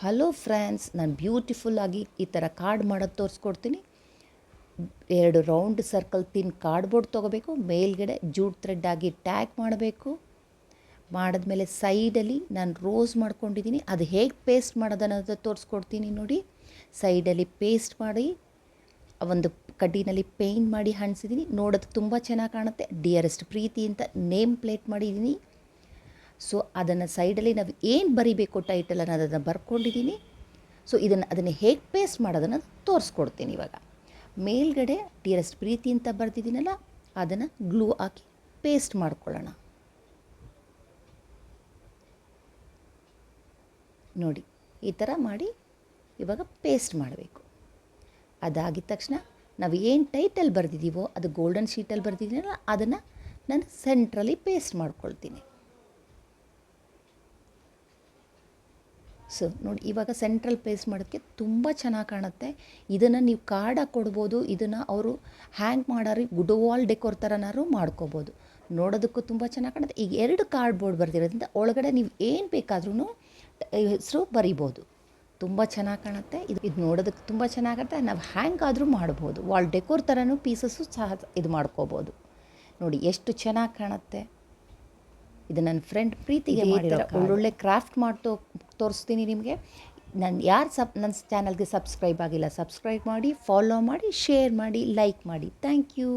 Hello friends, ನಾನು ಬ್ಯೂಟಿಫುಲ್ಲಾಗಿ ಈ ಥರ ಕಾರ್ಡ್ ಮಾಡೋದು ತೋರಿಸ್ಕೊಡ್ತೀನಿ. 2 ರೌಂಡ್ ಸರ್ಕಲ್ ತಿನ್ ಕಾರ್ಡ್ಬೋರ್ಡ್ ತೊಗೋಬೇಕು. ಮೇಲ್ಗಡೆ ಜೂಟ್ ಥ್ರೆಡ್ ಆಗಿ ಟ್ಯಾಗ್ ಮಾಡಬೇಕು. ಮಾಡಿದ್ಮೇಲೆ ಸೈಡಲ್ಲಿ ನಾನು ರೋಸ್ ಮಾಡ್ಕೊಂಡಿದ್ದೀನಿ. ಅದು ಹೇಗೆ ಪೇಸ್ಟ್ ಮಾಡೋದನ್ನೋದು ತೋರಿಸ್ಕೊಡ್ತೀನಿ ನೋಡಿ. ಸೈಡಲ್ಲಿ ಪೇಸ್ಟ್ ಮಾಡಿ ಒಂದು ಕಡ್ಡಿನಲ್ಲಿ ಪೇಂಟ್ ಮಾಡಿ ಅಂಟಿಸಿದ್ದೀನಿ. ನೋಡೋದು ತುಂಬ ಚೆನ್ನಾಗಿ ಕಾಣುತ್ತೆ. ಡಿಯರೆಸ್ಟ್ ಪ್ರೀತಿ ಅಂತ ನೇಮ್ ಪ್ಲೇಟ್ ಮಾಡಿದ್ದೀನಿ. ಸೊ ಅದನ್ನು ಸೈಡಲ್ಲಿ ನಾವು ಏನು ಬರಿಬೇಕು ಟೈಟಲ್ ಅನ್ನೋದನ್ನು ಬರ್ಕೊಂಡಿದ್ದೀನಿ. ಸೊ ಅದನ್ನು ಹೇಗೆ ಪೇಸ್ಟ್ ಮಾಡೋದನ್ನು ತೋರಿಸ್ಕೊಡ್ತೀನಿ ಇವಾಗ. ಮೇಲ್ಗಡೆ ಡಿಯರೆಸ್ಟ್ ಪ್ರೀತಿ ಅಂತ ಬರೆದಿದ್ದೀನಲ್ಲ, ಅದನ್ನು ಗ್ಲೂ ಹಾಕಿ ಪೇಸ್ಟ್ ಮಾಡ್ಕೊಳ್ಳೋಣ. ನೋಡಿ, ಈ ಥರ ಮಾಡಿ ಇವಾಗ ಪೇಸ್ಟ್ ಮಾಡಬೇಕು. ಅದಾಗಿದ ತಕ್ಷಣ ನಾವು ಏನು ಟೈಟಲ್ ಬರೆದಿದ್ದೀವೋ ಅದು ಗೋಲ್ಡನ್ ಶೀಟಲ್ಲಿ ಬರೆದಿದ್ದೀನಲ್ಲ, ಅದನ್ನು ನಾನು ಸೆಂಟ್ರಲ್ಲಿ ಪೇಸ್ಟ್ ಮಾಡ್ಕೊಳ್ತೀನಿ. ಸೊ ನೋಡಿ, ಇವಾಗ ಸೆಂಟ್ರಲ್ ಪೇಸ್ಟ್ ಮಾಡೋಕ್ಕೆ ತುಂಬ ಚೆನ್ನಾಗಿ ಕಾಣುತ್ತೆ. ಇದನ್ನು ನೀವು ಕಾರ್ಡಾಗಿ ಕೊಡ್ಬೋದು. ಇದನ್ನು ಅವರು ಹ್ಯಾಂಗ್ ಮಾಡೋರು ಗುಡ್ ವಾಲ್ ಡೆಕೋರ್ ಥರನಾರು ಮಾಡ್ಕೋಬೋದು. ನೋಡೋದಕ್ಕೂ ತುಂಬ ಚೆನ್ನಾಗಿ ಕಾಣುತ್ತೆ. ಈಗ 2 ಕಾರ್ಡ್ಬೋರ್ಡ್ ಬರ್ದಿರೋದ್ರಿಂದ ಒಳಗಡೆ ನೀವು ಏನು ಬೇಕಾದ್ರೂ ಹೆಸರು ಬರಿಬೋದು. ತುಂಬ ಚೆನ್ನಾಗಿ ಕಾಣುತ್ತೆ. ಇದು ನೋಡೋದಕ್ಕೆ ತುಂಬ ಚೆನ್ನಾಗುತ್ತೆ. ನಾವು ಹ್ಯಾಂಗ್ ಆದರೂ ಮಾಡ್ಬೋದು. ವಾಲ್ ಡೆಕೋರ್ ಥರನೂ ಪೀಸಸ್ಸು ಸಹ ಇದು ಮಾಡ್ಕೋಬೋದು. ನೋಡಿ ಎಷ್ಟು ಚೆನ್ನಾಗಿ ಕಾಣುತ್ತೆ. ಇದು ನನ್ನ ಫ್ರೆಂಡ್ ಪ್ರೀತಿಗೆ ಮಾಡಿರೋ ಒಳ್ಳೊಳ್ಳೆ ಕ್ರಾಫ್ಟ್ ಮಾಡಿ ತೋರಿಸ್ತೀನಿ ನಿಮಗೆ. ನಾನು ಯಾರು ನನ್ನ ಚಾನಲ್ಗೆ ಸಬ್ಸ್ಕ್ರೈಬ್ ಆಗಿಲ್ಲ, ಸಬ್ಸ್ಕ್ರೈಬ್ ಮಾಡಿ, ಫಾಲೋ ಮಾಡಿ, ಶೇರ್ ಮಾಡಿ, ಲೈಕ್ ಮಾಡಿ. Thank you.